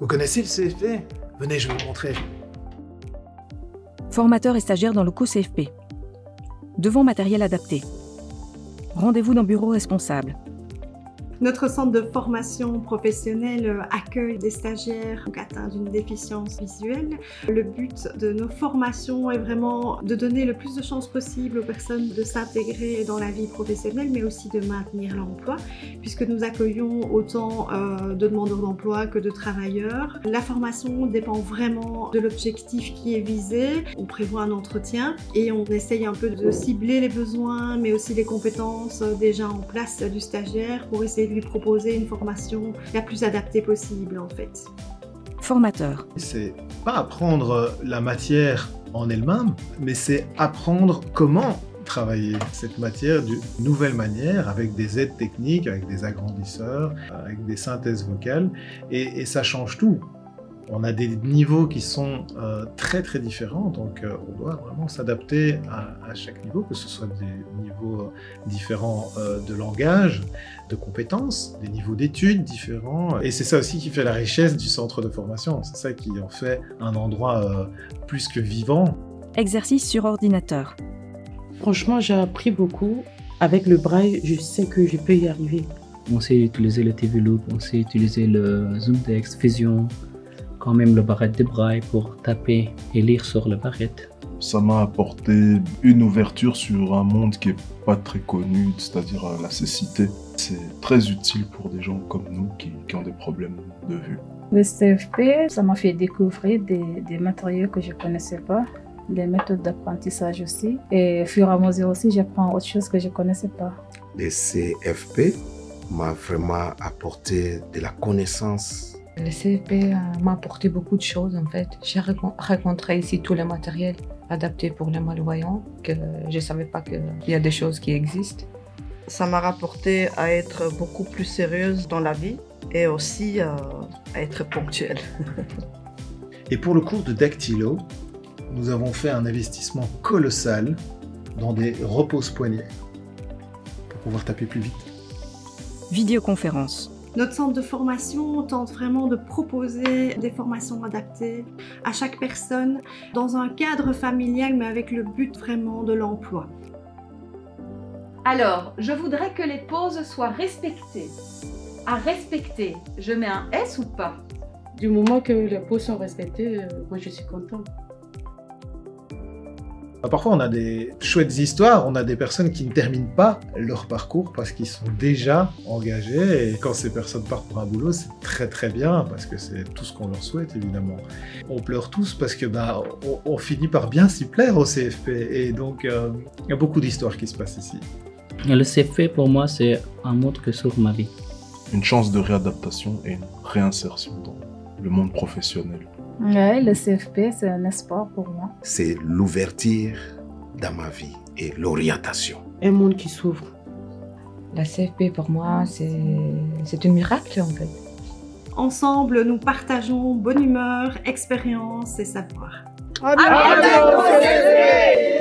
Vous connaissez le CFP? Venez, je vais vous montrer. Formateurs et stagiaires dans le locaux CFP. Devant matériel adapté. Rendez-vous dans bureau responsable. Notre centre de formation professionnelle accueille des stagiaires atteints d'une déficience visuelle. Le but de nos formations est vraiment de donner le plus de chances possible aux personnes de s'intégrer dans la vie professionnelle, mais aussi de maintenir l'emploi, puisque nous accueillons autant de demandeurs d'emploi que de travailleurs. La formation dépend vraiment de l'objectif qui est visé. On prévoit un entretien et on essaye un peu de cibler les besoins, mais aussi les compétences déjà en place du stagiaire pour essayer de lui proposer une formation la plus adaptée possible en fait. Formateur. C'est pas apprendre la matière en elle-même, mais c'est apprendre comment travailler cette matière d'une nouvelle manière, avec des aides techniques, avec des agrandisseurs, avec des synthèses vocales, et ça change tout. On a des niveaux qui sont très très différents, donc on doit vraiment s'adapter à chaque niveau, que ce soit des niveaux différents de langage, de compétences, des niveaux d'études différents. Et c'est ça aussi qui fait la richesse du centre de formation, c'est ça qui en fait un endroit plus que vivant. Exercice sur ordinateur. Franchement, j'ai appris beaucoup. Avec le braille, je sais que je peux y arriver. On sait utiliser le TV Loop, on sait utiliser le ZoomText, Fusion, quand même le barrette de braille pour taper et lire sur le barrette. Ça m'a apporté une ouverture sur un monde qui n'est pas très connu, c'est-à-dire la cécité. C'est très utile pour des gens comme nous qui ont des problèmes de vue. Le CFP, ça m'a fait découvrir des matériaux que je ne connaissais pas, des méthodes d'apprentissage aussi. Et au fur et à mesure aussi, j'apprends autre chose que je ne connaissais pas. Le CFP m'a vraiment apporté de la connaissance. Le CFP m'a apporté beaucoup de choses en fait. J'ai rencontré ici tous les matériels adaptés pour les malvoyants, que je ne savais pas qu'il y a des choses qui existent. Ça m'a rapporté à être beaucoup plus sérieuse dans la vie et aussi à être ponctuelle. Et pour le cours de dactylo, nous avons fait un investissement colossal dans des repose-poignets pour pouvoir taper plus vite. Vidéoconférence. Notre centre de formation tente vraiment de proposer des formations adaptées à chaque personne dans un cadre familial, mais avec le but vraiment de l'emploi. Alors, je voudrais que les pauses soient respectées. À respecter, je mets un S ou pas? Du moment que les pauses sont respectées, moi je suis contente. Parfois, on a des chouettes histoires, on a des personnes qui ne terminent pas leur parcours parce qu'ils sont déjà engagés. Et quand ces personnes partent pour un boulot, c'est très très bien parce que c'est tout ce qu'on leur souhaite, évidemment. On pleure tous parce que on finit par bien s'y plaire au CFP. Et donc, il y a beaucoup d'histoires qui se passent ici. Le CFP, pour moi, c'est un monde que sauve ma vie. Une chance de réadaptation et une réinsertion dans le monde professionnel. Ouais, le CFP, c'est un espoir pour moi. C'est l'ouverture dans ma vie et l'orientation. Un monde qui s'ouvre. La CFP, pour moi, c'est un miracle en fait. Ensemble, nous partageons bonne humeur, expérience et savoir. À bientôt, CFP!